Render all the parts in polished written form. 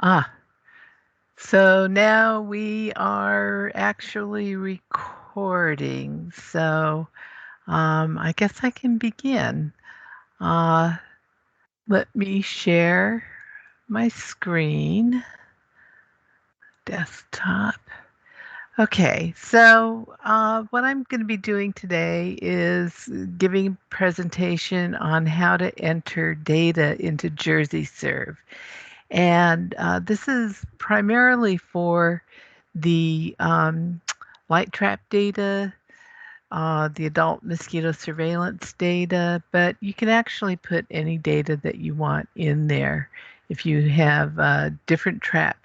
Ah, so now we are actually recording. So I guess I can begin. Uh, Let me share my screen, desktop. Okay, so what I'm going to be doing today is giving a presentation on how to enter data into JerseySurv. And this is primarily for the light trap data, the adult mosquito surveillance data, but you can actually put any data that you want in there. If you have different trap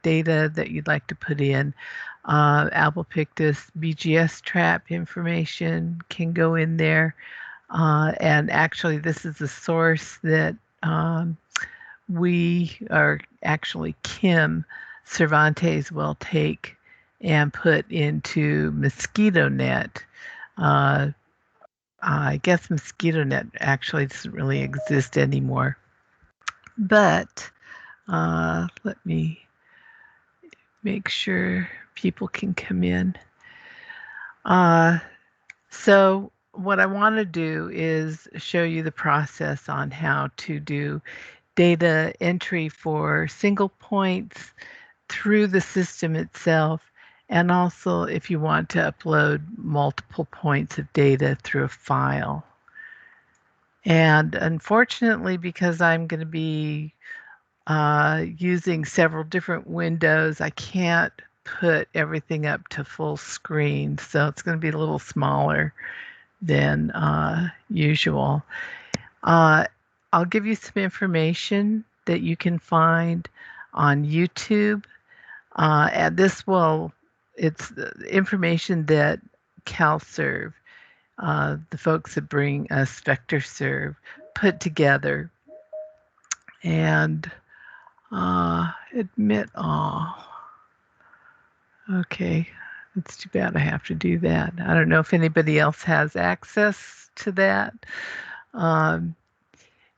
data that you'd like to put in, albopictus BGS trap information can go in there. And actually, this is a source that we are actually Kim Cervantes will take and put into mosquito net. Uh, I guess mosquito net actually doesn't really exist anymore. But let me make sure people can come in. Uh, so what I want to do is show you the process on how to do data entry for single points through the system itself, and also if you want to upload multiple points of data through a file. And unfortunately, because I'm going to be using several different windows, I can't put everything up to full screen, so it's going to be a little smaller than usual. I'll give you some information that you can find on YouTube. And it's information that CalSurv, the folks that bring us VectorSurv, put together. And admit all. Okay, it's too bad I have to do that. I don't know if anybody else has access to that. Um,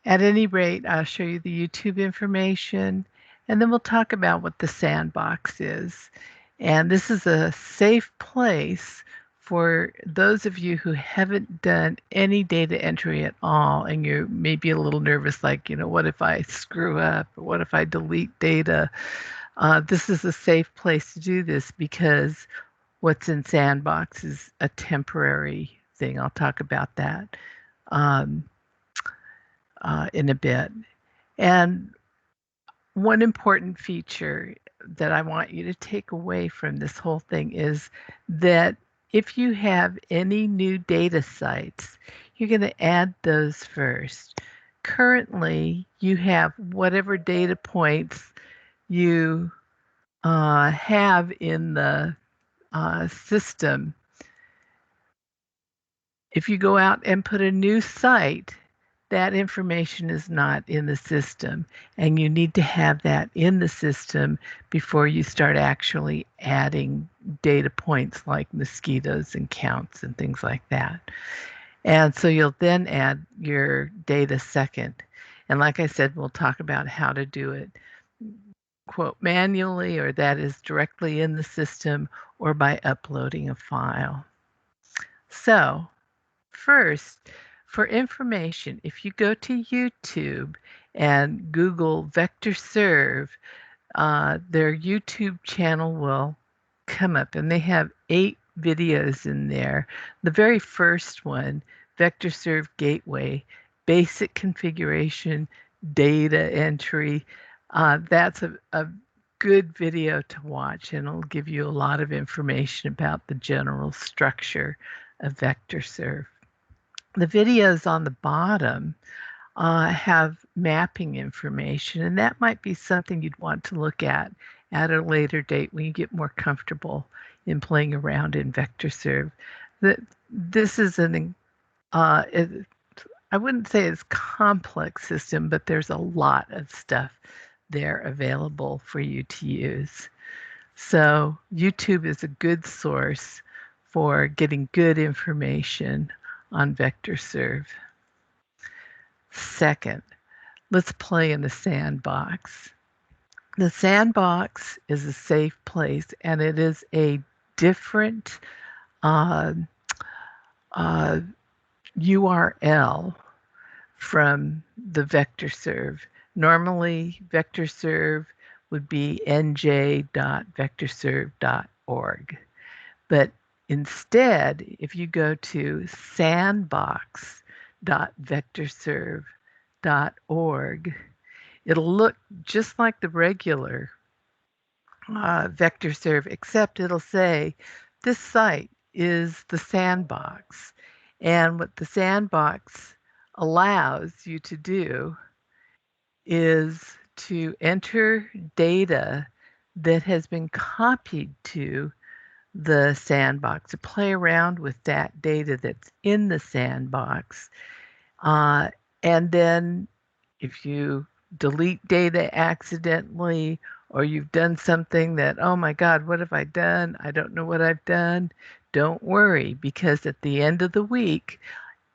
at any rate, I'll show you the YouTube information, and then we'll talk about what the sandbox is. And this is a safe place for those of you who haven't done any data entry at all, and you're maybe a little nervous, like, what if I screw up? Or what if I delete data? This is a safe place to do this because what's in Sandbox is a temporary thing. I'll talk about that um, in a bit. And one important feature that I want you to take away from this whole thing is that if you have any new data sites, you're going to add those first. Currently, you have whatever data points you have in the system. If you go out and put a new site, that information is not in the system, and you need to have that in the system before you start actually adding data points like mosquitoes and counts and things like that. And so you'll then add your data second. And like I said, we'll talk about how to do it, quote, manually, or that is directly in the system, or by uploading a file. So first, for information, if you go to YouTube and Google VectorSurv, their YouTube channel will come up, and they have 8 videos in there. The very first one, VectorSurv Gateway, basic configuration, data entry. That's a good video to watch, and it'll give you a lot of information about the general structure of VectorSurv. The videos on the bottom have mapping information, and that might be something you'd want to look at a later date when you get more comfortable in playing around in VectorSurv. This is I wouldn't say it's complex system, but there's a lot of stuff there available for you to use. So YouTube is a good source for getting good information on VectorSurv. Second, let's play in the sandbox. The sandbox is a safe place, and it is a different uh, uh, URL from the JerseySurv. Normally, JerseySurv would be nj.vectorserve.org. But instead, if you go to sandbox.vectorserve.org, it'll look just like the regular JerseySurv, except it'll say this site is the sandbox. And what the sandbox allows you to do is to enter data that has been copied to the sandbox, to play around with that data that's in the sandbox. Uh, and then if you delete data accidentally, or you've done something that, oh my God, what have I done? I don't know what I've done. Don't worry, because at the end of the week,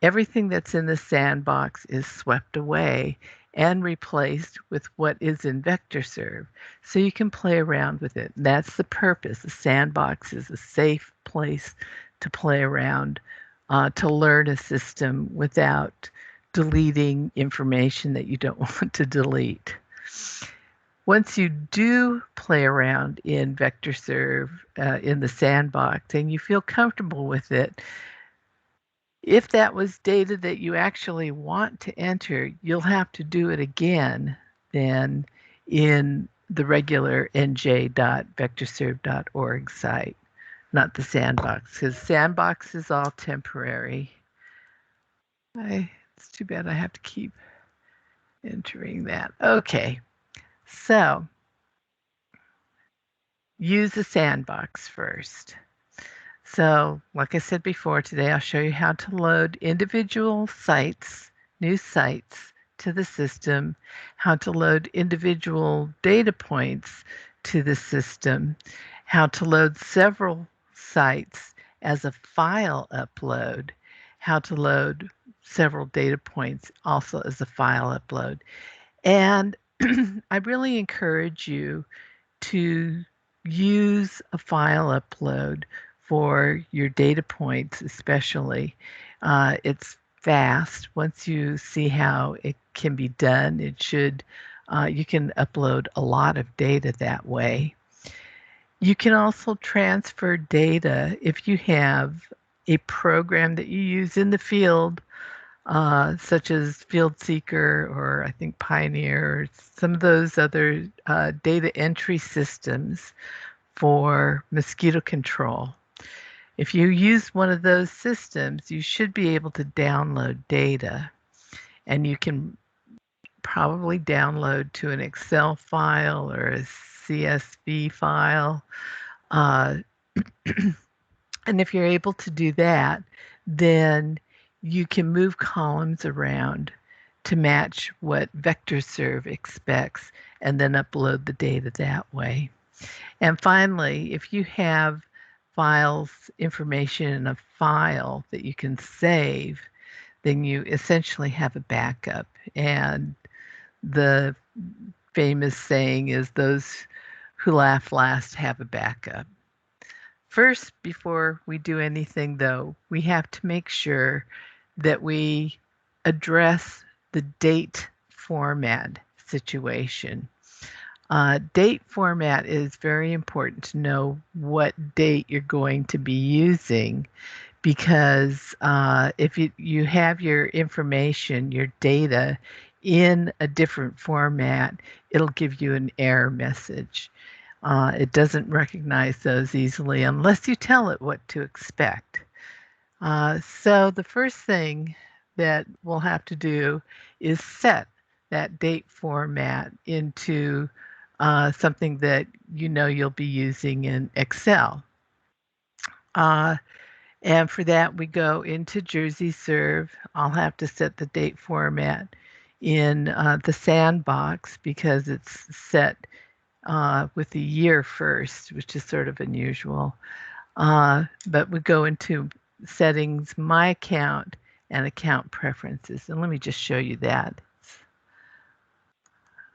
everything that's in the sandbox is swept away and replaced with what is in JerseySurv. So you can play around with it. That's the purpose. The sandbox is a safe place to play around, to learn a system without deleting information that you don't want to delete. Once you do play around in JerseySurv in the sandbox and you feel comfortable with it, if that was data that you actually want to enter, you'll have to do it again then in the regular nj.vectorserve.org site, not the sandbox, because sandbox is all temporary. It's too bad I have to keep entering that. Okay, so use the sandbox first. So, like I said before, today I'll show you how to load individual sites, new sites, to the system, how to load individual data points to the system, how to load several sites as a file upload, how to load several data points also as a file upload. And I really encourage you to use a file upload for your data points, especially. It's fast. Once you see how it can be done, you can upload a lot of data that way. You can also transfer data if you have a program that you use in the field, such as Field Seeker or I think Pioneer, or some of those other data entry systems for mosquito control. If you use one of those systems, you should be able to download data, and you can probably download to an Excel file or a CSV file. And if you're able to do that, then you can move columns around to match what JerseySurv expects and then upload the data that way. And finally, if you have files, information in a file that you can save, then you essentially have a backup. And the famous saying is, those who laugh last have a backup. First, before we do anything, though, we have to make sure that we address the date format situation. Date format is very important to know what date you're going to be using, because if you have your information, your data, in a different format, it'll give you an error message. It doesn't recognize those easily unless you tell it what to expect. So the first thing that we'll have to do is set that date format into something that you know you'll be using in Excel. And for that, we go into JerseySurv. I'll have to set the date format in the sandbox because it's set with the year first, which is sort of unusual. But we go into settings, my account, and account preferences. And let me just show you that.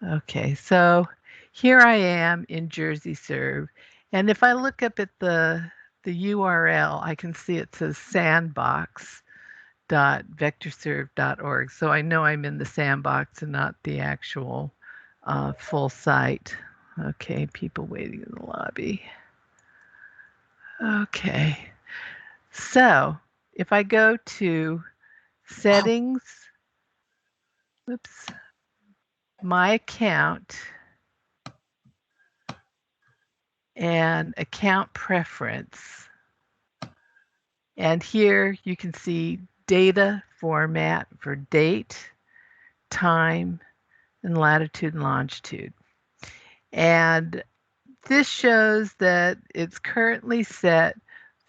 Okay, so here I am in JerseySurv, and if I look up at the URL, I can see it says sandbox.vectorsurv.org. So I know I'm in the sandbox and not the actual full site. Okay, people waiting in the lobby. Okay, so if I go to settings, whoops, my account, and account preference, and here you can see data format for date, time, and latitude and longitude. And this shows that it's currently set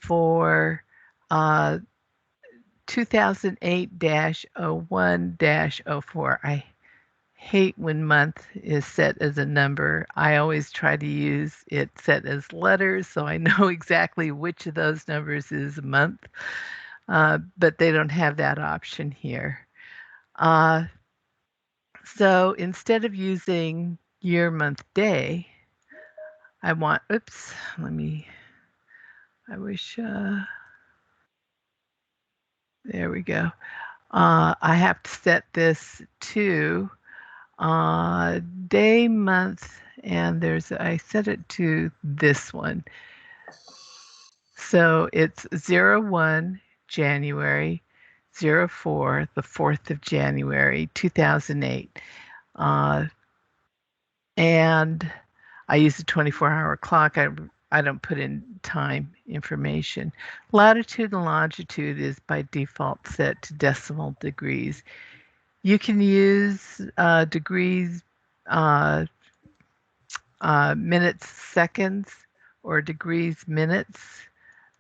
for 2008-01-04. I hate when month is set as a number. I always try to use it set as letters so I know exactly which of those numbers is a month, but they don't have that option here. So instead of using year, month, day, I want, oops, I wish, there we go. I have to set this to day, month, and I set it to this one. So it's 01 January, 04, the 4th of January, 2008. And I use a 24-hour clock. I don't put in time information. Latitude and longitude is by default set to decimal degrees. You can use degrees, minutes, seconds, or degrees, minutes,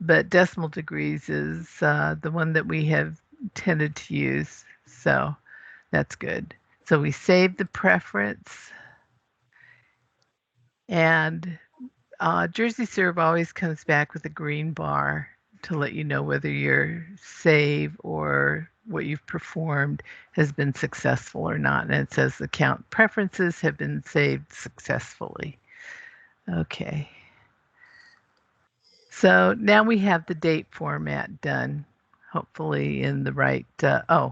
but decimal degrees is the one that we have tended to use. So that's good. So we save the preference, and JerseySurv always comes back with a green bar to let you know whether your save or what you've performed has been successful or not. And it says account preferences have been saved successfully. Okay. So now we have the date format done, hopefully in the right, I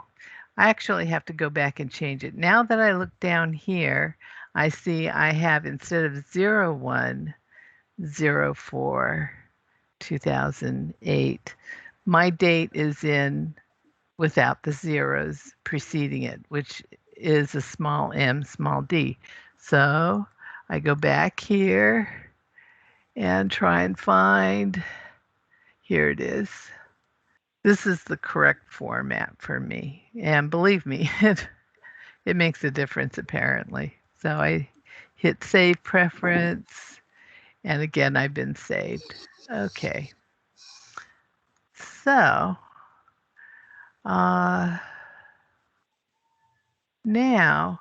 actually have to go back and change it. Now that I look down here, I see I have, instead of 01, 04, 2008, my date is in without the zeros preceding it, which is a small m, small d. So I go back here and try and find, here it is. This is the correct format for me. And believe me, it makes a difference apparently. So I hit save preference, and again, I've been saved. Okay. So now,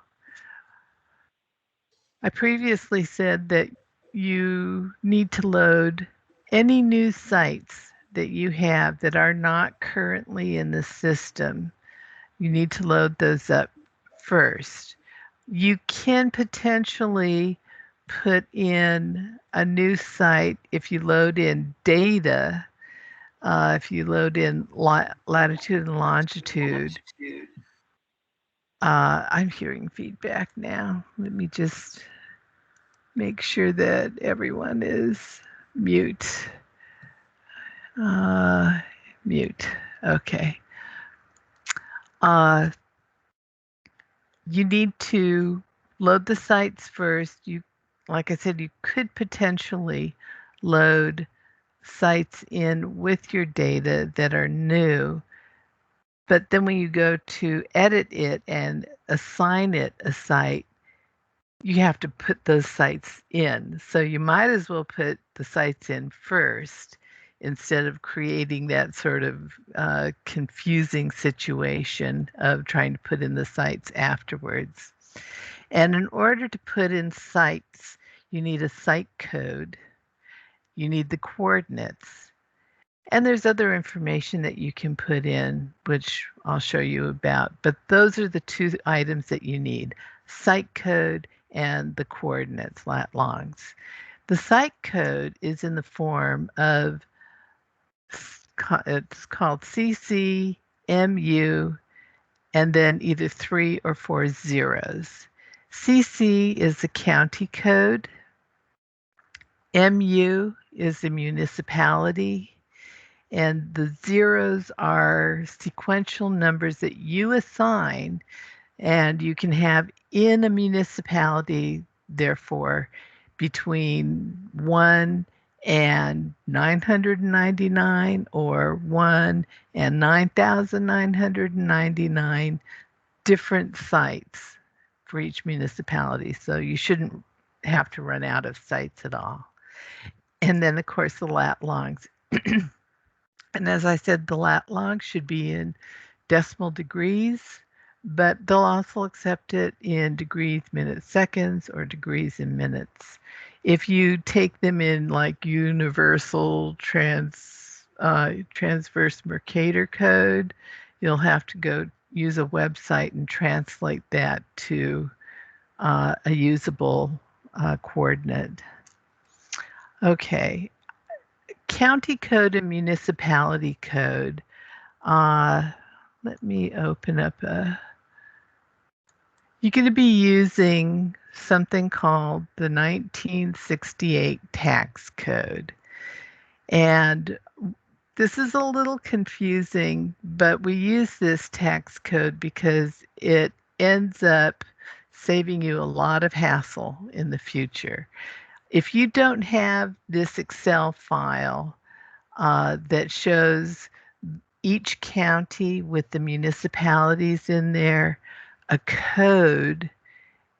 I previously said that you need to load any new sites that you have that are not currently in the system. You need to load those up first. You can potentially put in a new site if you load in data, if you load in latitude and longitude. I'm hearing feedback now. Let me just make sure that everyone is mute. Mute. Okay. You need to load the sites first. Like I said, you could potentially load sites in with your data that are new. But then when you go to edit it and assign it a site, you have to put those sites in. So you might as well put the sites in first instead of creating that sort of confusing situation of trying to put in the sites afterwards. And in order to put in sites, you need a site code, you need the coordinates, and there's other information that you can put in, which I'll show you about. But those are the two items that you need, site code and the coordinates, lat longs. The site code is in the form of, it's called CC, MU, and then either 3 or 4 zeros. CC is the county code. MU is the municipality. And the zeros are sequential numbers that you assign, and you can have in a municipality, therefore, between 1 and 999 or 1 and 9,999 different sites for each municipality. So you shouldn't have to run out of sites at all. And then, of course, the lat longs. And as I said, the lat long should be in decimal degrees, but they'll also accept it in degrees, minutes, seconds, or degrees in minutes. If you take them in like universal transverse Mercator code, you'll have to go use a website and translate that to a usable coordinate. Okay, county code and municipality code. Let me open up you're going to be using something called the 1968 tax code. And this is a little confusing, but we use this tax code because it ends up saving you a lot of hassle in the future. If you don't have this Excel file that shows each county with the municipalities in there, a code,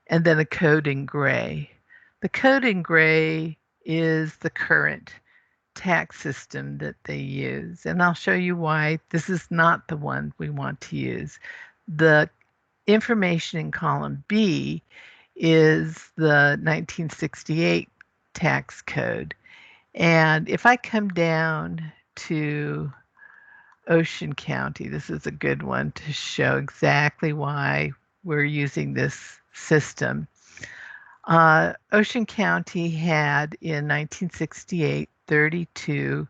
and then a code in gray. The code in gray is the current tax system that they use, and I'll show you why this is not the one we want to use. The information in column B is the 1968 tax code. And if I come down to Ocean County, this is a good one to show exactly why we're using this system. Ocean County had in 1968 32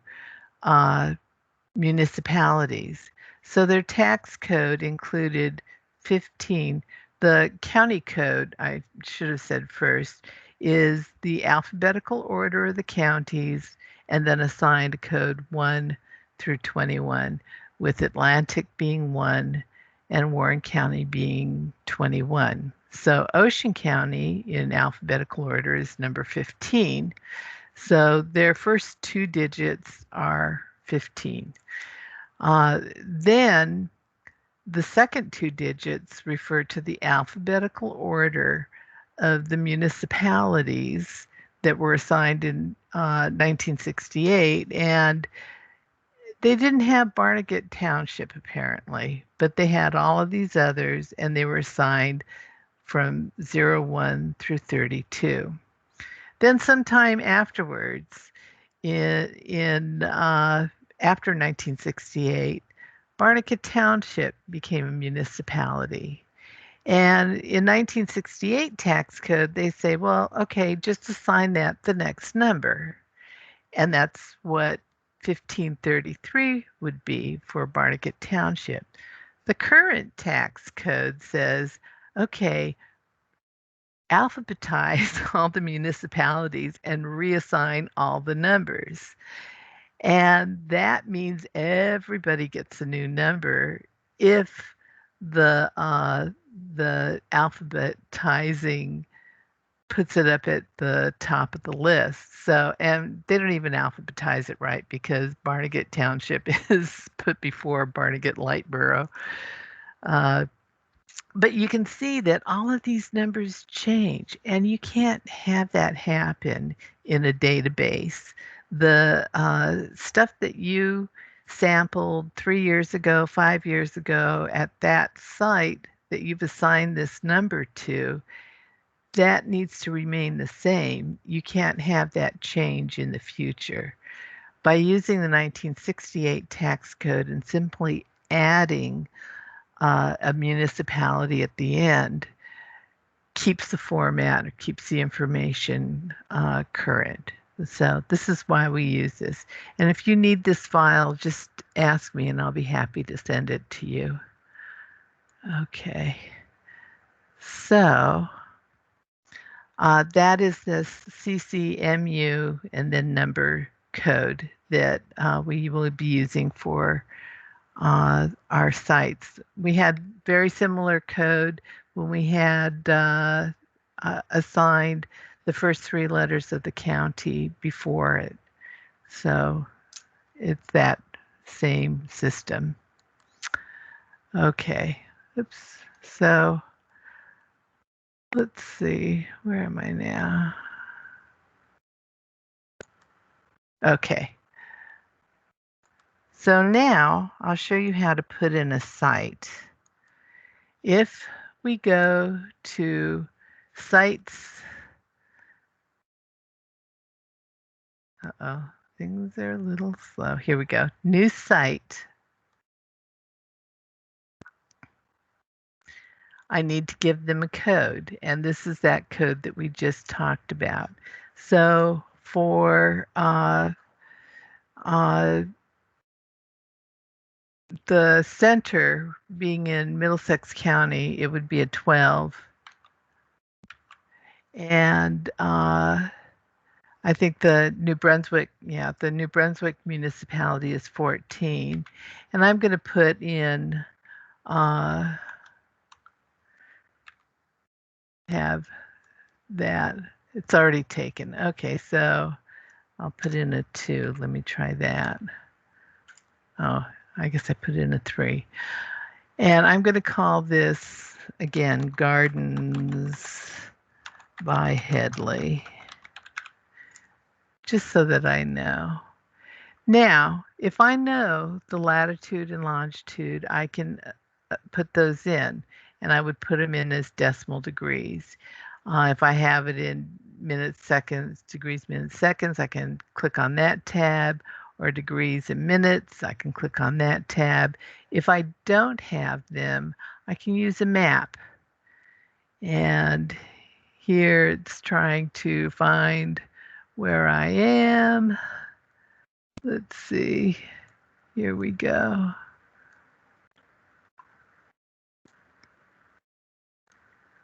municipalities. So their tax code included 15. The county code, I should have said first, is the alphabetical order of the counties and then assigned code 1 through 21, with Atlantic being 1 and Warren County being 21. So Ocean County in alphabetical order is number 15. So their first two digits are 15. Then the second two digits refer to the alphabetical order of the municipalities that were assigned in 1968. And they didn't have Barnegat Township apparently, but they had all of these others, and they were assigned from 01 through 32. Then sometime afterwards, after 1968, Barnegat Township became a municipality. And in 1968 tax code, they say, well, okay, just assign that the next number. And that's what 1533 would be for Barnegat Township. The current tax code says, okay, alphabetize all the municipalities and reassign all the numbers. And that means everybody gets a new number if the alphabetizing puts it up at the top of the list. So, and they don't even alphabetize it right because Barnegat Township is put before Barnegat Lightborough. But you can see that all of these numbers change, and you can't have that happen in a database. The stuff that you sampled 3 years ago, 5 years ago at that site that you've assigned this number to, that needs to remain the same. You can't have that change in the future. By using the 1968 tax code and simply adding a municipality at the end, keeps the format or keeps the information current. So this is why we use this. And if you need this file, just ask me and I'll be happy to send it to you. Okay. So that is this CCMU and then number code that we will be using for our sites. We had very similar code when we had assigned the first 3 letters of the county before it. So it's that same system. Okay, oops. So let's see, where am I now? Okay. So now I'll show you how to put in a site. If we go to sites, things are a little slow. Here we go. New site. I need to give them a code, and this is that code that we just talked about. So for the center being in Middlesex County, it would be a 12. And I think the New Brunswick municipality is 14. And I'm going to put in have that. It's already taken. Okay, so I'll put in a 2. Let me try that. Oh, I guess I put in a 3. And I'm going to call this, again, Gardens by Headley, just so that I know. Now, if I know the latitude and longitude, I can put those in, and I would put them in as decimal degrees. If I have it in minutes, seconds, degrees, minutes, seconds, I can click on that tab, or degrees and minutes, I can click on that tab. If I don't have them, I can use a map. And here it's trying to find where I am. Let's see. Here we go.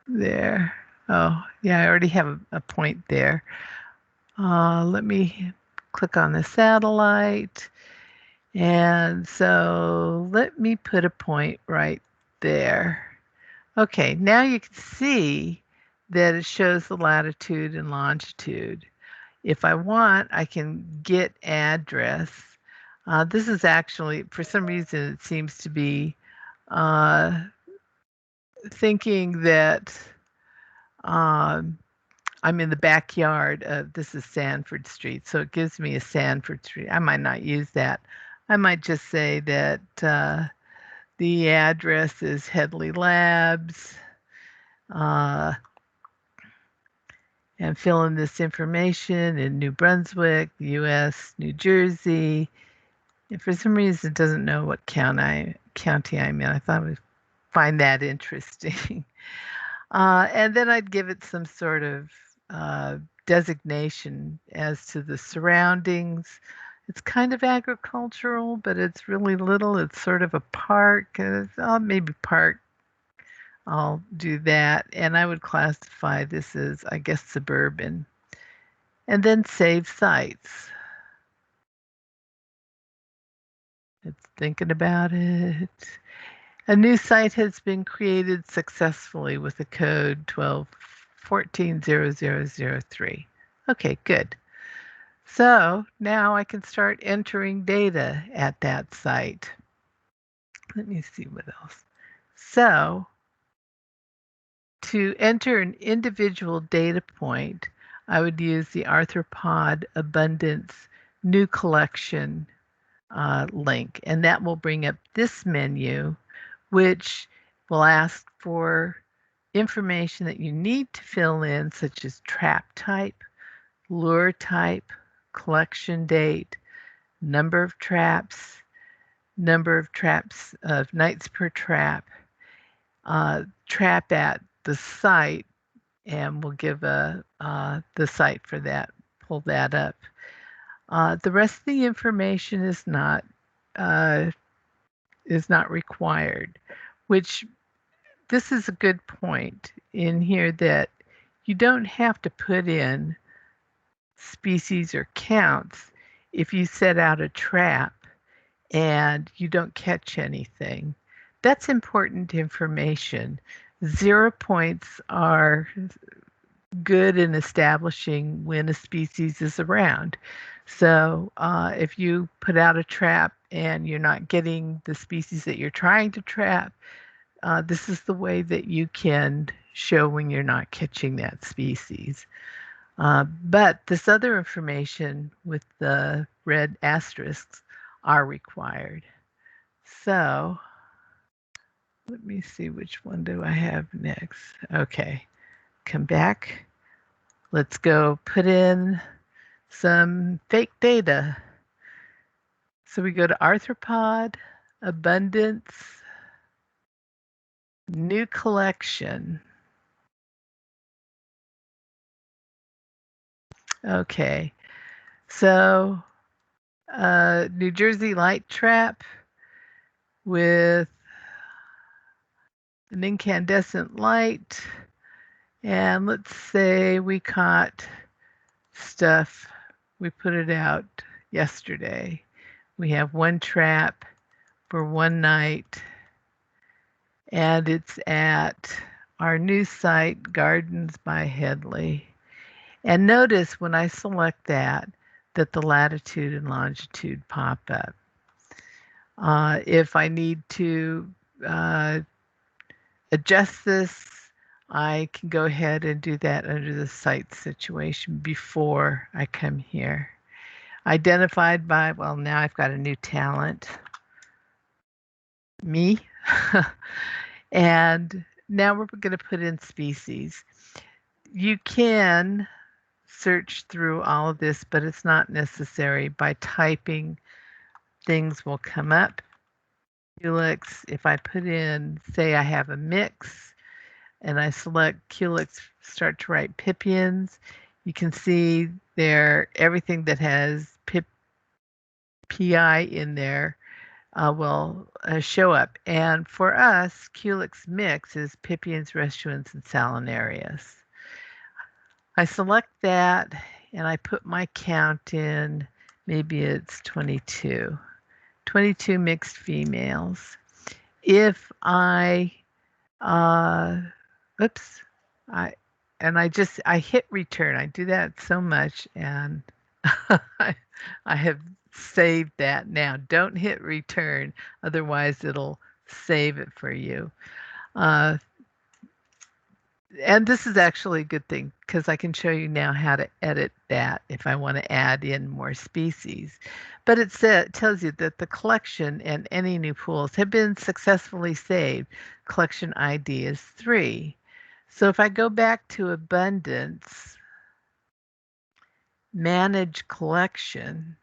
There. Oh, yeah, I already have a point there. Let me click on the satellite. And so let me put a point right there. Okay, now you can see that it shows the latitude and longitude. If I want, I can get address. This is actually, for some reason, it seems to be thinking that I'm in the backyard of, this is Sanford Street, so it gives me a Sanford Street. I might not use that. I might just say that the address is Headley Labs, and fill in this information in New Brunswick, US, New Jersey. And for some reason, it doesn't know what county I'm in. I thought I would find that interesting. And then I'd give it some sort of designation as to the surroundings. It's kind of agricultural, but it's really little. It's sort of a park. Maybe park. I'll do that. And I would classify this as, I guess, suburban. And then save sites. It's thinking about it. A new site has been created successfully with the code 12140003. Okay, good. So now I can start entering data at that site. Let me see what else. So to enter an individual data point, I would use the Arthropod Abundance New Collection link, and that will bring up this menu, which will ask for information that you need to fill in, such as trap type, lure type, collection date, number of traps of nights per trap, trap at the site, and we'll give the site for that, pull that up. The rest of the information is not required, which this is a good point in here that you don't have to put in species or counts if you set out a trap and you don't catch anything. That's important information. 0 points are good in establishing when a species is around. So if you put out a trap and you're not getting the species that you're trying to trap, this is the way that you can show when you're not catching that species. But this other information with the red asterisks are required. So let me see, which one do I have next? Okay, come back. Let's go put in some fake data. So we go to arthropod, abundance, new collection. Okay, so New Jersey light trap with an incandescent light. And let's say we caught stuff, we put it out yesterday. We have one trap for one night, and it's at our new site, Gardens by Headley. And notice when I select that the latitude and longitude pop up. If I need to adjust this, I can go ahead and do that under the site situation before I come here. Identified by, well, now I've got a new talent, me. And now we're going to put in species. You can search through all of this, but it's not necessary. By typing, things will come up. Culex, if I put in, say I have a mix, and I select Culex, start to write pipiens, you can see there everything that has PI in there will show up. And for us, Culex mix is pipiens, restuans, and salinarius. I select that and I put my count in. Maybe it's 22. 22 mixed females. If I oops, I hit return. I do that so much, and I have saved that now. Don't hit return, otherwise it'll save it for you. And this is actually a good thing because I can show you now how to edit that if I want to add in more species. But it tells you that the collection and any new pools have been successfully saved. Collection ID is 3. So if I go back to abundance, manage collection,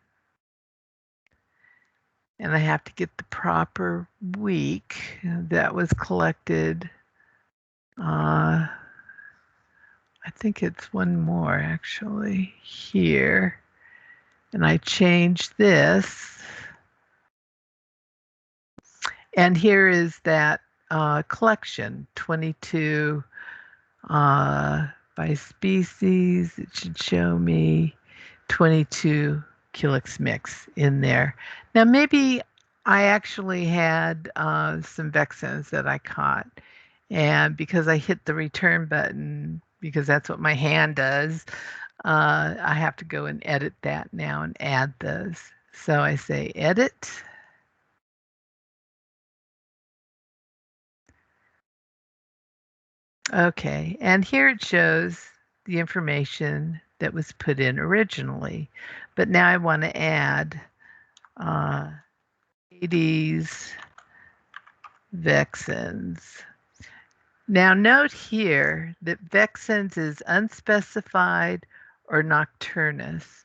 and I have to get the proper week that was collected. I think it's one more actually here. And I change this. And here is that collection, 22 by species. It should show me 22 Culex mix in there. Now maybe I actually had some Vexins that I caught. And because I hit the return button, because that's what my hand does, I have to go and edit that now and add those. So I say edit. Okay, and here it shows the information that was put in originally. But now I want to add Hades Vexins. Now note here that Vexins is unspecified or nocturnus.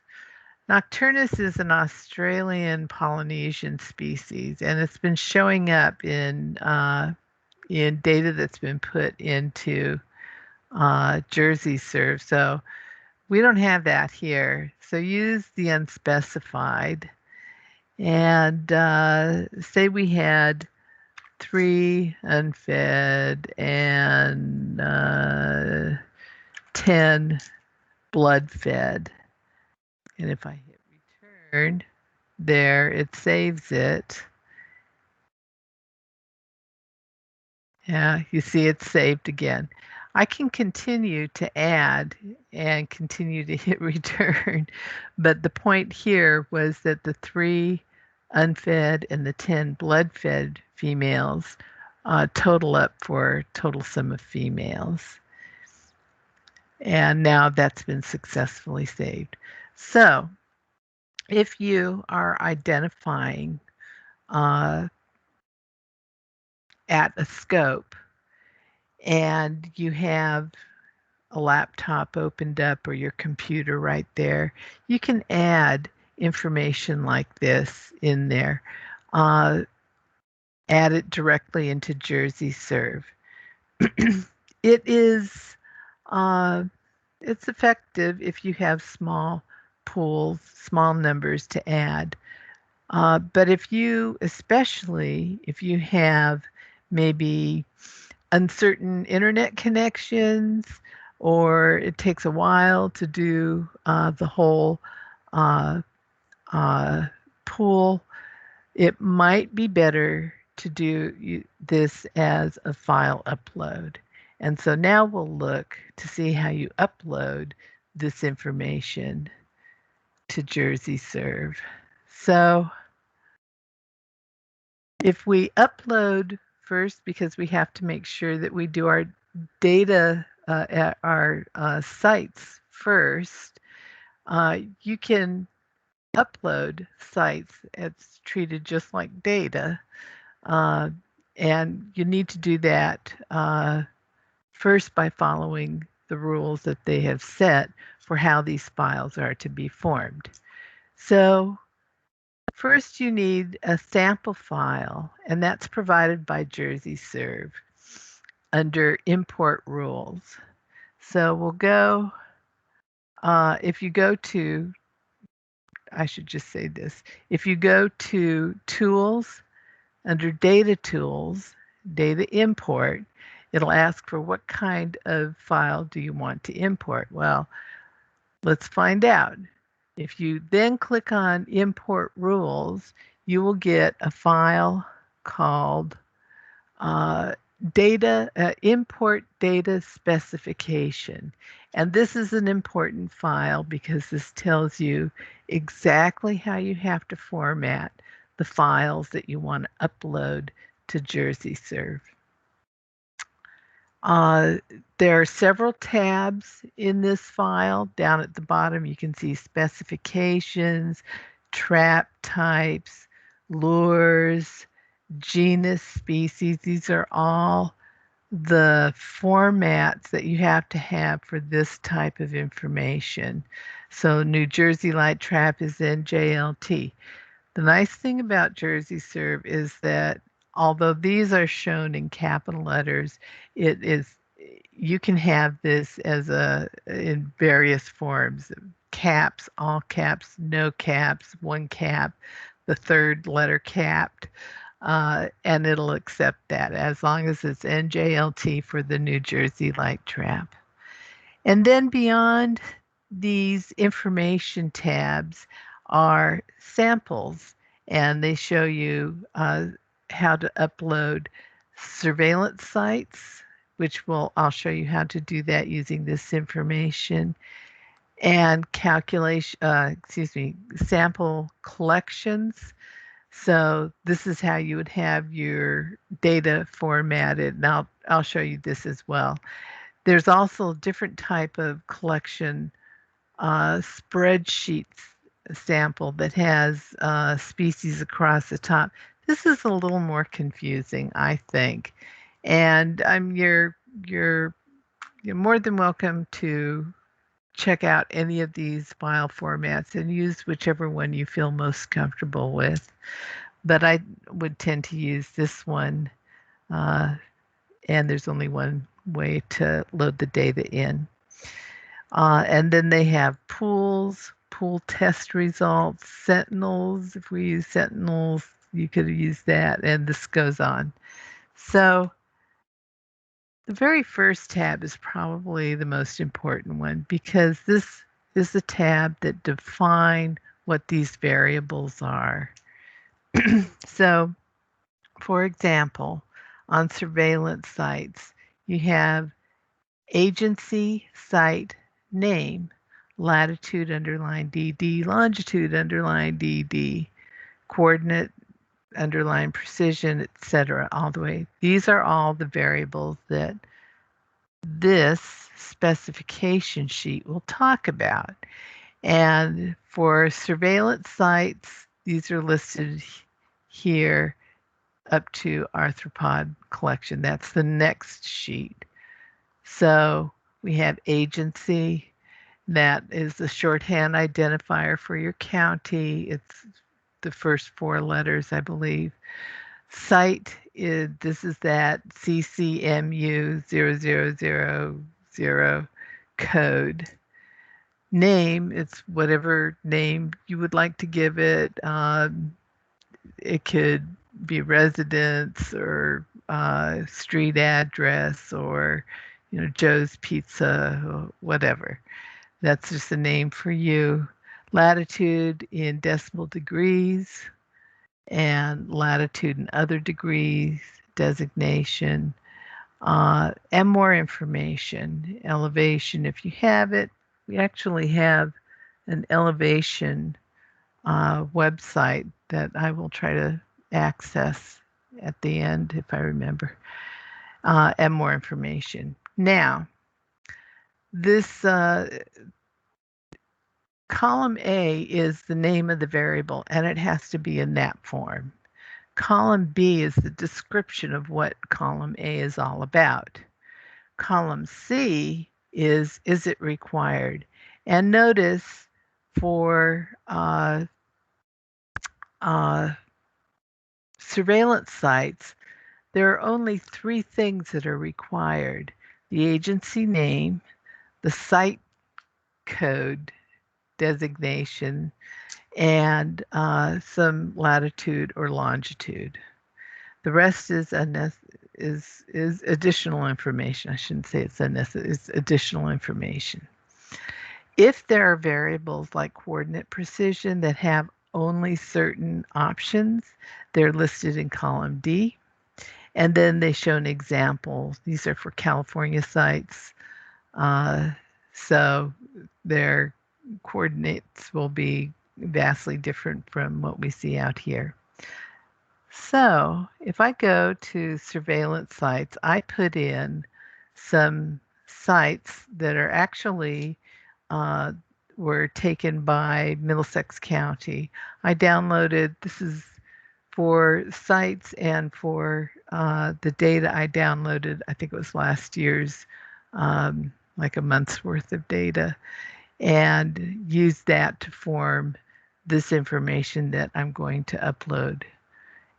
Nocturnus is an Australian Polynesian species, and it's been showing up in data that's been put into JerseySurv. So we don't have that here. So use the unspecified. And say we had 3 unfed and 10 blood fed. And if I hit return, there it saves it. Yeah, you see it's saved again. I can continue to add and continue to hit return, but the point here was that the 3 unfed and the 10 blood-fed females total up for total sum of females. And now that's been successfully saved. So if you are identifying at a scope and you have a laptop opened up or your computer right there, you can add information like this in there. Add it directly into JerseySurv. It is it's effective if you have small pools, small numbers to add. But especially if you have maybe uncertain internet connections, or it takes a while to do the whole uh, pool, it might be better to do this as a file upload. And so now we'll look to see how you upload this information to JerseySurv. So if we upload first, because we have to make sure that we do our data at our sites first, you can upload sites. It's treated just like data. And you need to do that first by following the rules that they have set for how these files are to be formed. So first you need a sample file, and that's provided by JerseySurv under import rules. So we'll go, if you go to, I should just say this, if you go to Tools, under Data Tools, Data Import, it'll ask for what kind of file do you want to import. Well, let's find out. If you then click on Import Rules, you will get a file called Import Data Specification. And this is an important file because this tells you exactly how you have to format the files that you want to upload to JerseySurv. There are several tabs in this file. Down at the bottom, you can see specifications, trap types, lures, genus, species. These are all the formats that you have to have for this type of information. So New Jersey Light Trap is NJLT. The nice thing about JerseySurv is that although these are shown in capital letters, you can have this as in various forms: caps, all caps, no caps, one cap, the third letter capped, and it'll accept that as long as it's NJLT for the New Jersey Light Trap. And then beyond these information tabs are samples, and they show you how to upload surveillance sites, which I'll show you how to do that using this information, and sample collections. So this is how you would have your data formatted, and I'll show you this as well. There's also a different type of collection spreadsheet sample that has species across the top. This is a little more confusing, I think, and you're more than welcome to check out any of these file formats and use whichever one you feel most comfortable with. But I would tend to use this one, and there's only one way to load the data in. And then they have pools, pool test results, sentinels. If we use sentinels, you could use that, and this goes on. So the very first tab is probably the most important one because this is the tab that defines what these variables are. So, for example, on surveillance sites, you have agency site name, latitude underline DD, longitude underline DD, coordinate underline precision, etc., all the way. These are all the variables that this specification sheet will talk about. And for surveillance sites, these are listed here up to arthropod collection. That's the next sheet. So we have agency. That is the shorthand identifier for your county. It's the first 4 letters, I believe. Site is this is that CCMU 0000 code. Name, it's whatever name you would like to give it. It could be residence or street address or Joe's Pizza or whatever. That's just a name for you. Latitude in decimal degrees and latitude in other degrees, designation, and more information. Elevation, if you have it. We actually have an elevation website that I will try to access at the end if I remember, and more information. Now, this column A is the name of the variable, and it has to be in that form. Column B is the description of what column A is all about. Column C is it required? And notice for surveillance sites, there are only 3 things that are required: the agency name, the site code designation, and some latitude or longitude. The rest is additional information. I shouldn't say it's unnecessary. It's additional information. If there are variables like coordinate precision that have only certain options, they're listed in column D. And then they show an example. These are for California sites. So their coordinates will be vastly different from what we see out here. So if I go to surveillance sites, I put in some sites that are actually were taken by Middlesex County. I downloaded, this is for sites and for the data I downloaded, I think it was last year's, like a month's worth of data, and used that to form this information that I'm going to upload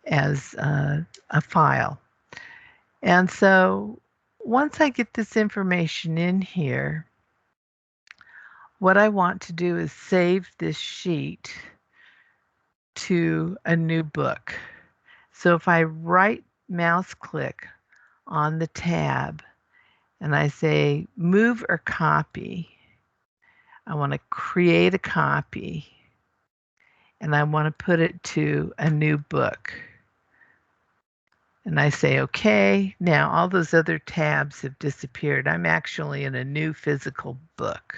as a file. And so once I get this information in here, what I want to do is save this sheet to a new book. So if I right mouse click on the tab and I say move or copy, I want to create a copy and I want to put it to a new book. And I say, okay, now all those other tabs have disappeared. I'm actually in a new physical book.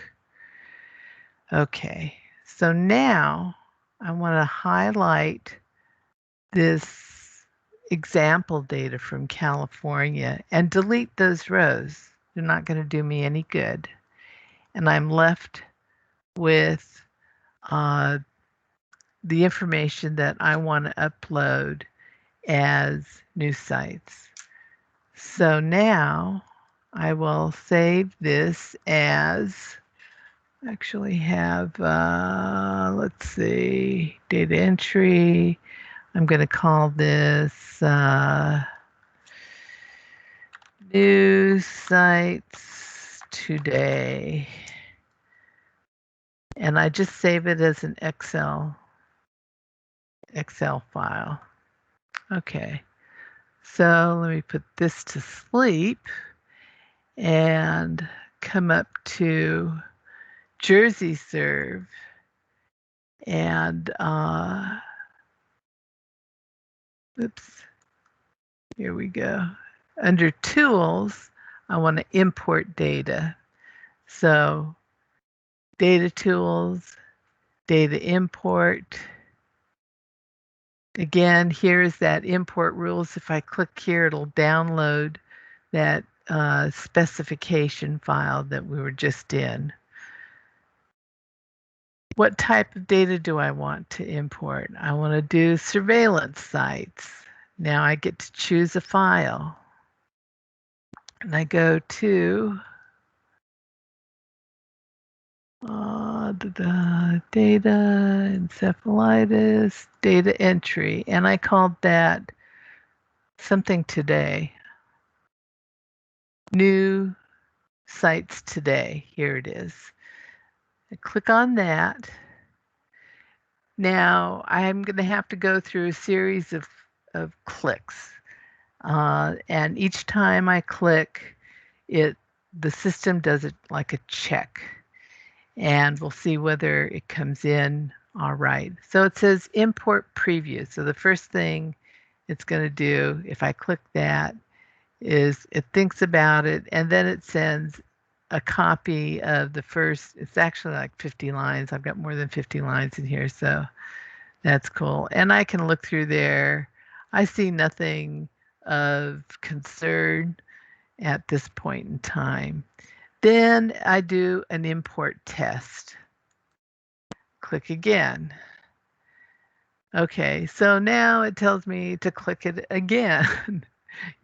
Okay, so now I want to highlight this example data from California and delete those rows. They're not going to do me any good. And I'm left with the information that I want to upload as new sites. So now I will save this as, actually have, let's see, data entry. I'm going to call this New sites today. And I just save it as an Excel file. Okay. So let me put this to sleep and come up to JerseySurv and oops, here we go. Under tools, I want to import data. So data tools, data import. Again, here's that import rules. If I click here, it'll download that specification file that we were just in. What type of data do I want to import? I want to do surveillance sites. Now I get to choose a file. And I go to data, encephalitis, data entry, and I called that something today. New sites today. Here it is. I click on that. Now I'm going to have to go through a series of clicks. And each time I click, the system does it like a check. And we'll see whether it comes in all right. So it says import preview. So the first thing it's going to do, if I click that, is it thinks about it and then it sends a copy of the first, it's actually like 50 lines. I've got more than 50 lines in here, so that's cool. And I can look through there. I see nothing of concern at this point in time. Then I do an import test. Click again. Okay, so now it tells me to click it again.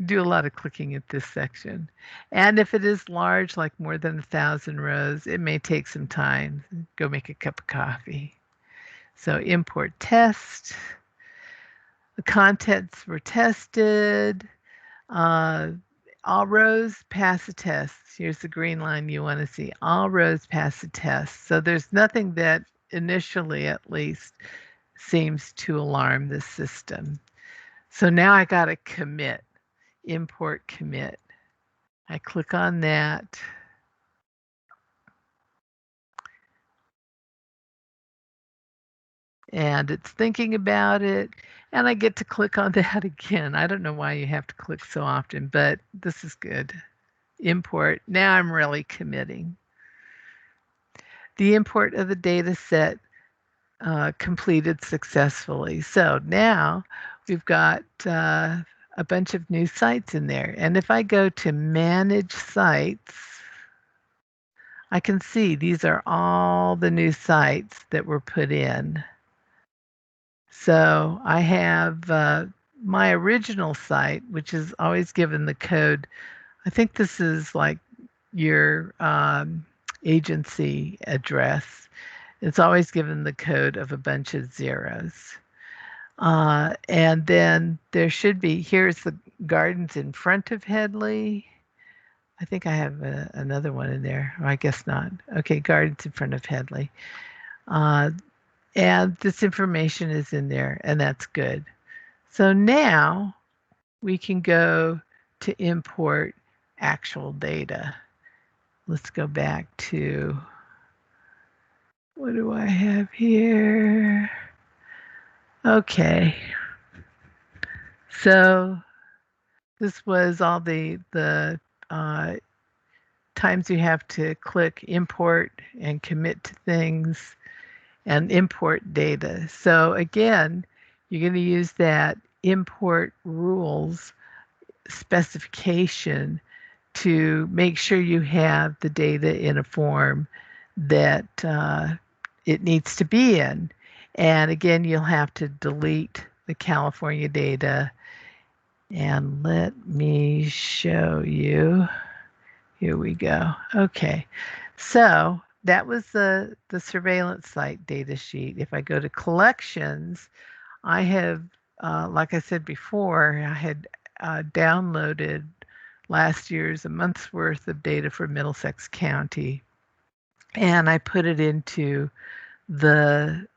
Do a lot of clicking at this section. And if it is large, like more than 1,000 rows, it may take some time. Go make a cup of coffee. So import test. The contents were tested. All rows pass a test. Here's the green line you want to see. All rows pass a test. So there's nothing that initially, at least, seems to alarm the system. So now I got to commit. Import commit. I click on that. And it's thinking about it. And I get to click on that again. I don't know why you have to click so often, but this is good. Import. Now I'm really committing. The import of the data set completed successfully. So now we've got a bunch of new sites in there. And if I go to manage sites, I can see these are all the new sites that were put in. So I have my original site, which is always given the code. I think this is like your agency address. It's always given the code of a bunch of zeros. And then there should be, here's the gardens in front of Headley. I think I have another one in there. Or I guess not. Okay, gardens in front of Headley. And this information is in there, and that's good. So now we can go to import actual data. Let's go back to, what do I have here? Okay. So this was all the times you have to click import and commit to things and import data. So again, you're going to use that import rules specification to make sure you have the data in a form that it needs to be in. And again, you'll have to delete the California data. And let me show you. Here we go. Okay, so that was the surveillance site data sheet. If I go to collections, I have, like I said before, I had downloaded last year's, a month's worth of data for Middlesex County. And I put it into the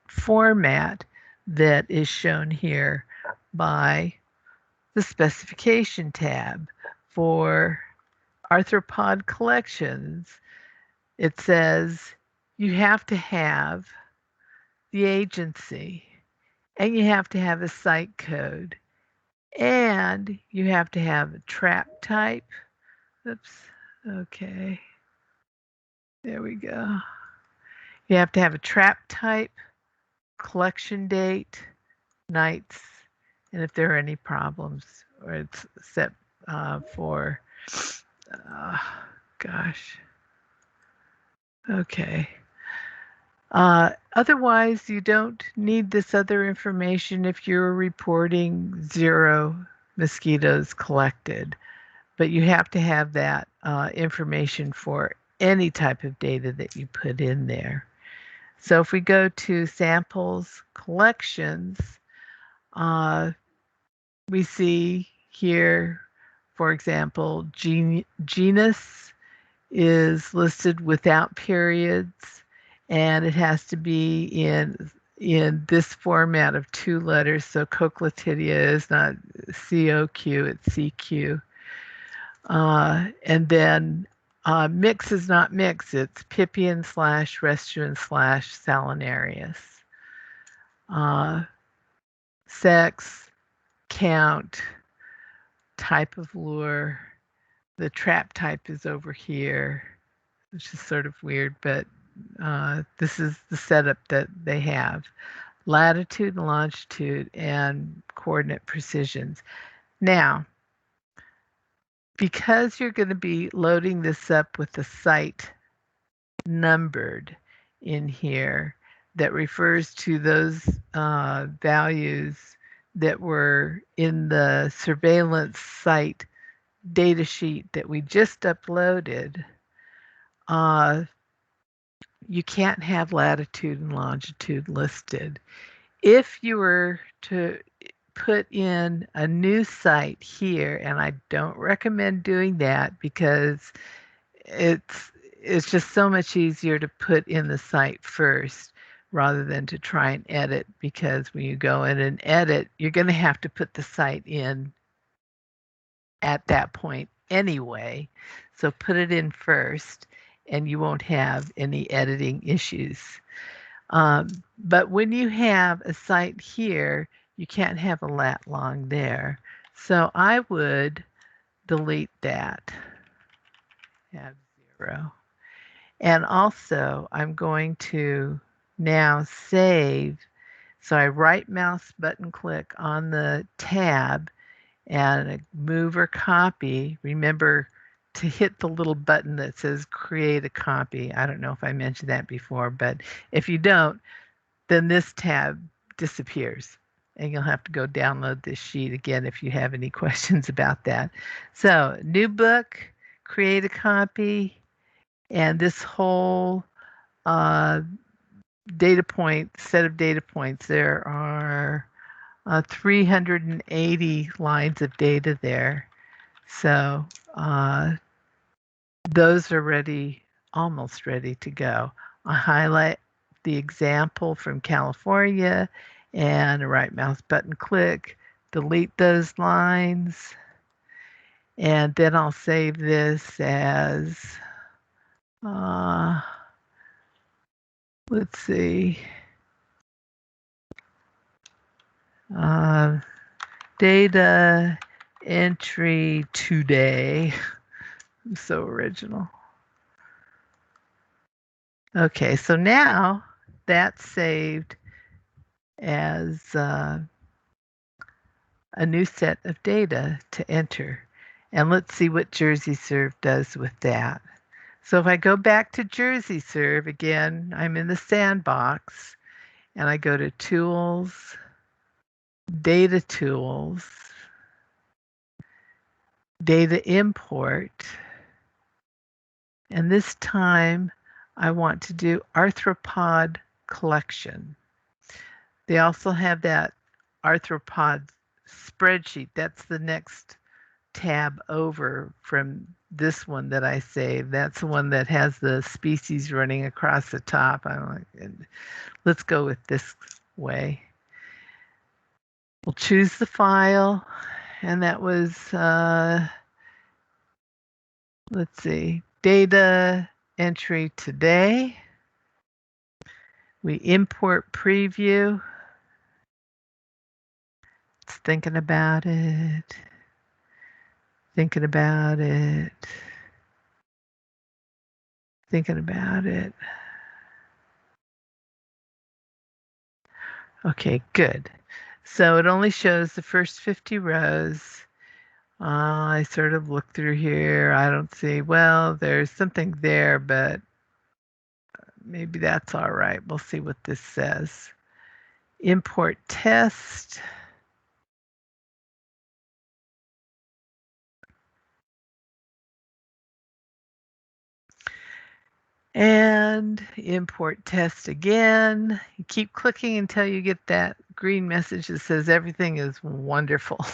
format that is shown here by the specification tab. For arthropod collections, it says you have to have the agency, and you have to have a site code, and you have to have a trap type. Oops. Okay. There we go. You have to have a trap type, collection date, nights, and if there are any problems, or it's set for, gosh. Okay. Otherwise, you don't need this other information if you're reporting 0 mosquitoes collected, but you have to have that information for any type of data that you put in there. So if we go to samples collections, we see here, for example, genus is listed without periods, and it has to be in this format of 2 letters. So Cochleatidia is not COQ, it's CQ. And then mix is not mix, it's Pipian / Restuan / Salinarius. Sex, count, type of lure. The trap type is over here, which is sort of weird, but this is the setup that they have. Latitude and longitude and coordinate precisions. Now, because you're going to be loading this up with the site numbered in here that refers to those values that were in the surveillance site data sheet that we just uploaded, you can't have latitude and longitude listed. If you were to put in a new site here, and I don't recommend doing that because it's just so much easier to put in the site first rather than to try and edit, because when you go in and edit, you're going to have to put the site in at that point anyway. So put it in first and you won't have any editing issues. But when you have a site here, you can't have a lat long there. So I would delete that, have 0. And also I'm going to now save. So I right mouse button click on the tab and move or copy. Remember to hit the little button that says create a copy. I don't know if I mentioned that before, but if you don't, then this tab disappears and you'll have to go download this sheet again if you have any questions about that. So new book, create a copy, and this whole data point, set of data points, there are 380 lines of data there. So those are ready, almost ready to go. I highlight the example from California and a right mouse button click, delete those lines, and then I'll save this as, let's see, data entry today. I'm so original. Okay, so now that's saved as a new set of data to enter. And let's see what JerseySurv does with that. So if I go back to JerseySurv, again, I'm in the sandbox, and I go to Tools, Data Tools, Data Import, and this time I want to do arthropod collection. They also have that arthropod spreadsheet. That's the next tab over from this one that I saved. That's the one that has the species running across the top. I'm like, let's go with this way. We'll choose the file, and that was, let's see, data entry today. We import preview. It's thinking about it. Thinking about it. Thinking about it. Okay, good. So it only shows the first 50 rows. I sort of look through here. I don't see, well, there's something there, but maybe that's all right. We'll see what this says. Import test. And import test again. You keep clicking until you get that green message that says everything is wonderful.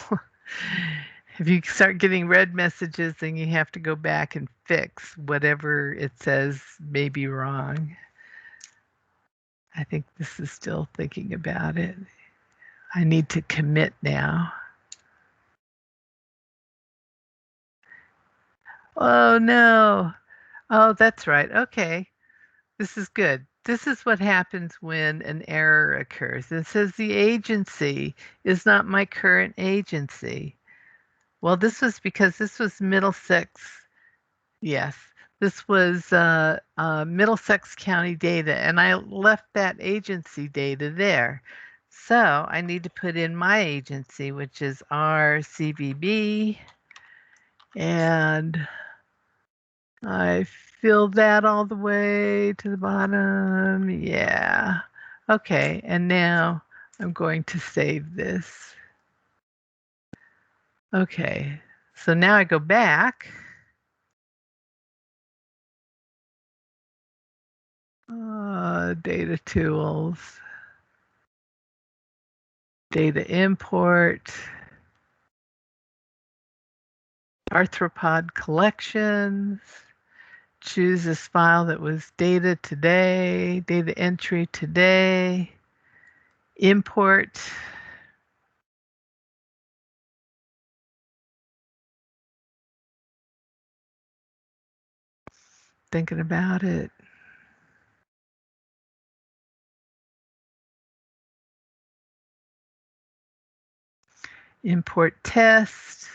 If you start getting red messages, then you have to go back and fix whatever it says may be wrong. I think this is still thinking about it. I need to commit now. Oh no. Oh, that's right. Okay. This is good. This is what happens when an error occurs. It says the agency is not my current agency. Well, this was because this was Middlesex. Yes, this was Middlesex County data, and I left that agency data there. So I need to put in my agency, which is RCVB, and I fill that all the way to the bottom. Yeah. Okay, and now I'm going to save this. Okay, so now I go back. Data tools, data import, arthropod collections, choose this file that was data today, data entry today, import. Thinking about it. Import test.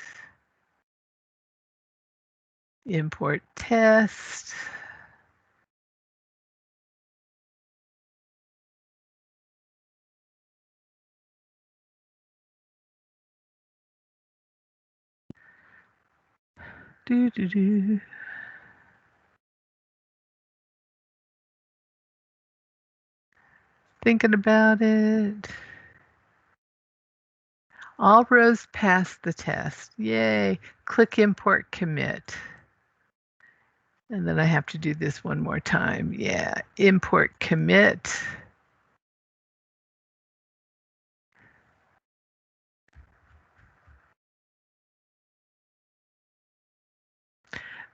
Import test. Do, do, do. Thinking about it. All rows pass the test. Yay. Click import commit. And then I have to do this one more time. Yeah, import commit.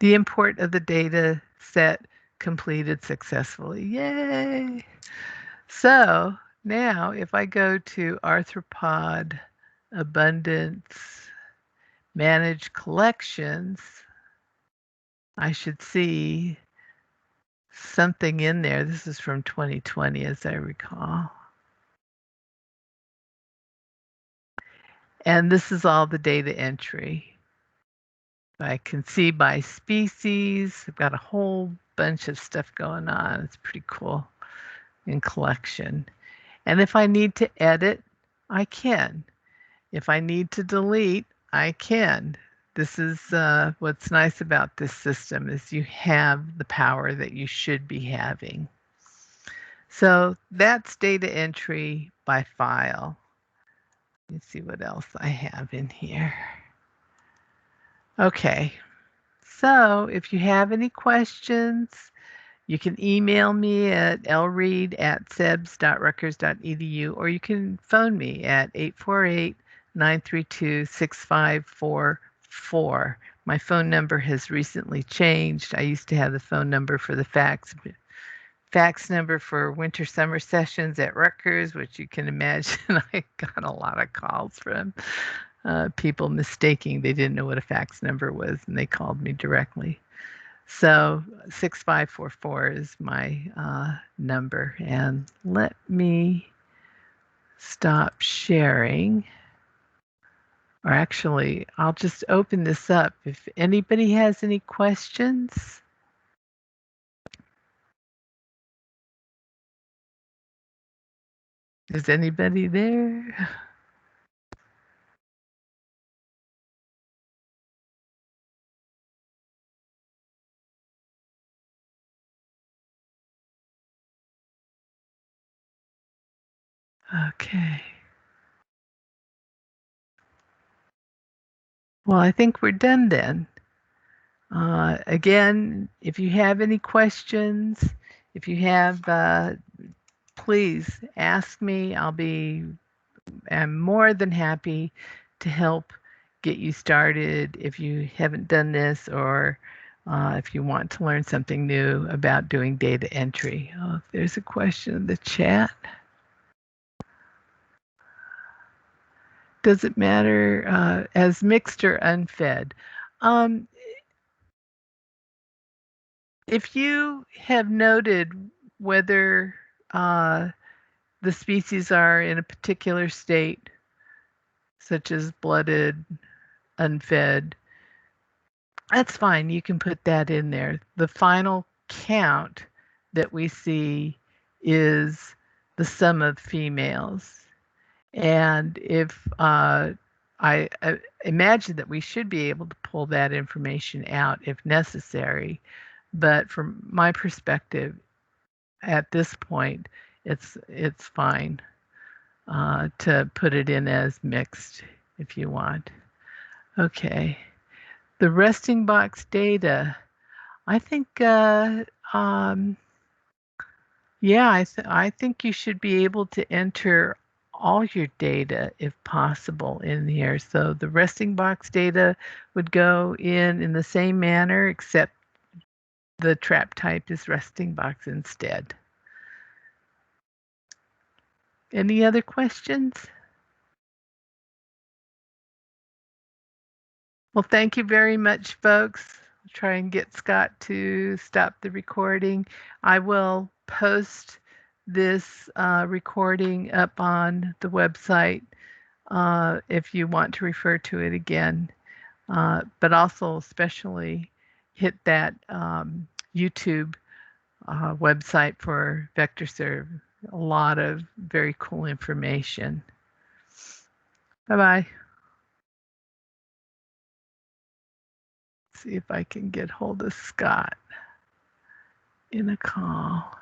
The import of the data set completed successfully. Yay! So now if I go to arthropod abundance, manage collections, I should see something in there. This is from 2020, as I recall. And this is all the data entry. I can see by species. I've got a whole bunch of stuff going on. It's pretty cool in collection. And if I need to edit, I can. If I need to delete, I can. This is what's nice about this system is you have the power that you should be having. So that's data entry by file. Let's see what else I have in here. Okay, so if you have any questions, you can email me at lreed@sebs.rutgers.edu, or you can phone me at 848-932-6544 4. My phone number has recently changed. I used to have the phone number for the fax number for winter summer sessions at Rutgers, which you can imagine I got a lot of calls from people mistaking they didn't know what a fax number was and they called me directly. So 6544 is my number. And let me stop sharing. Or actually, I'll just open this up. If anybody has any questions. Is anybody there? Okay. Well, I think we're done then. Again, if you have any questions, if you have, please ask me. I'm more than happy to help get you started if you haven't done this or if you want to learn something new about doing data entry. Oh, there's a question in the chat. Does it matter as mixed or unfed? Um, if you have noted whether uh, the species are in a particular state, such as blooded, unfed, that's fine. You can put that in there. The final count that we see is the sum of females. And if I imagine that we should be able to pull that information out if necessary. But from my perspective, at this point, it's fine to put it in as mixed if you want. Okay. The resting box data. I think, yeah, I think you should be able to enter all your data if possible in here. So the resting box data would go in the same manner, except the trap type is resting box instead. Any other questions? Well, thank you very much, folks. I'll try and get Scott to stop the recording. I will post this recording up on the website if you want to refer to it again. But also especially hit that YouTube website for JerseySurv. A lot of very cool information. Bye-bye. See if I can get hold of Scott in a call.